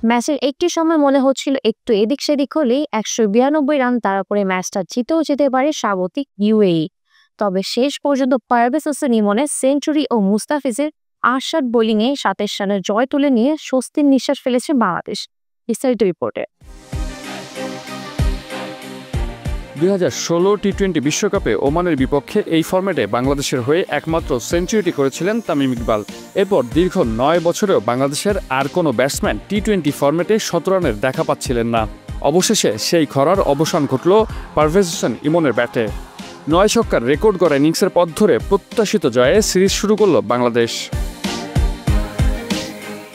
ম্যাচের একটি সময় মনে হচ্ছিল একটু এদিক সেদিক হলেই ১৯২ রান তাড়া করে ম্যাচটা জিতেও যেতে পারে স্বাগতিক ইউএই। তবে শেষ পর্যন্ত পারভেজ হোসেন ইমনের সেঞ্চুরি ও মুস্তাফিজের আশার বোলিংয়ে ২৭ রানের জয় তুলে নিয়ে স্বস্তির নিঃশ্বাস ফেলেছে বাংলাদেশ। বিস্তারিত রিপোর্টে। ২০১৬ টি-২০ বিশ্বকাপে ওমানের বিপক্ষে এই ফরম্যাটে বাংলাদেশের হয়ে একমাত্র সেঞ্চুরিটি করেছিলেন তামিম ইকবাল। এরপর দীর্ঘ ৯ বছরেও বাংলাদেশের আর কোনো ব্যাটসম্যান টি-২০ ফরম্যাটে ১৭ রানের দেখা পাচ্ছিলেন না। অবশেষে সেই খরার অবসান ঘটল পারভেজ হোসেন ইমনের ব্যাটে। ৯ ছক্কার রেকর্ড গড়া ইনিংসের পথ ধরে প্রত্যাশিত জয়ে সিরিজ শুরু করল বাংলাদেশ।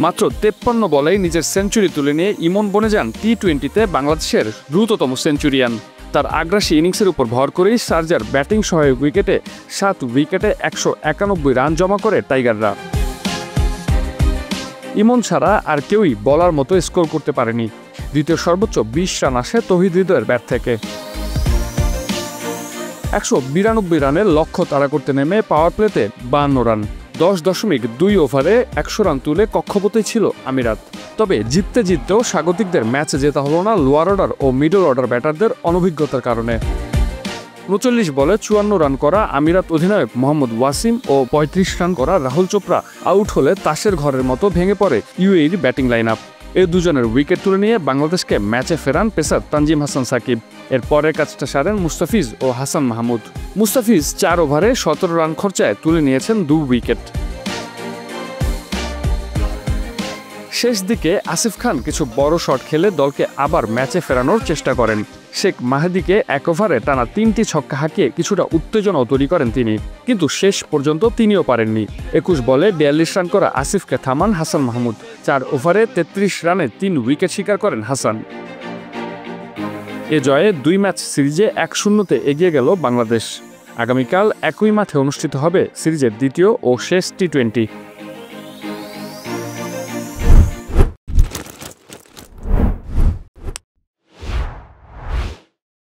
মাত্র ৫৩ বলেই নিজের সেঞ্চুরি তুলে নিয়ে ইমন বনে যান টি-২০তে বাংলাদেশের দ্রুততম সেঞ্চুরিয়ান। তার আগ্রাসী ইনিংসের উপর ভর করেই শারজার ব্যাটিং সহায়ক উইকেটে ৭ উইকেটে ১৯১ রান জমা করে টাইগাররা। ইমন ছাড়া আর কেউই বলার মতো স্কোর করতে পারেনি। দ্বিতীয় সর্বোচ্চ ২০ রান আসে তৌহিদ হৃদয়ের ব্যাট থেকে। ১৯২ রানের লক্ষ্য তাড়া করতে নেমে পাওয়ার প্লেতে ৫২ রান, ১০.২ ওভারে ১০০ রান তুলে কক্ষপথেই ছিল আমিরাত। তবে জিততেও স্বাগতিকদের ম্যাচে জেতা হলো না লোয়ার অর্ডার ও মিডল অর্ডার ব্যাটারদের অনভিজ্ঞতার কারণে। ৩৯ বলে ৫৪ রান করা আমিরাত অধিনায়ক মোহাম্মদ ওয়াসিম ও ৩৫ রান করা রাহুল চোপড়া আউট হলে তাসের ঘরের মতো ভেঙে পড়ে ইউএইর ব্যাটিং লাইন আপ। এই দুজনের উইকেট তুলে নিয়ে বাংলাদেশকে ম্যাচে ফেরান পেসার তানজিম হাসান সাকিব। এর পরের কাজটা সারেন মুস্তাফিজ ও হাসান মাহমুদ। মুস্তাফিজ ৪ ওভারে ১৭ রান খরচায় তুলে নিয়েছেন ২ উইকেট। শেষ দিকে আসিফ খান কিছু বড় শট খেলে দলকে আবার ম্যাচে ফেরানোর চেষ্টা করেন। শেখ মাহেদীকে ১ ওভারে টানা ৩টি ছক্কা হাঁকিয়ে কিছুটা উত্তেজনাও তৈরি করেন তিনি, কিন্তু শেষ পর্যন্ত তিনিও পারেননি। ২১ বলে ৪২ রান করা আসিফকে থামান হাসান মাহমুদ। ৪ ওভারে ৩৩ রানে ৩ উইকেট শিকার করেন হাসান। এ জয়ে ২ ম্যাচ সিরিজে ১-০তে এগিয়ে গেল বাংলাদেশ। আগামীকাল একই মাঠে অনুষ্ঠিত হবে সিরিজের দ্বিতীয় ও শেষ টি-২০।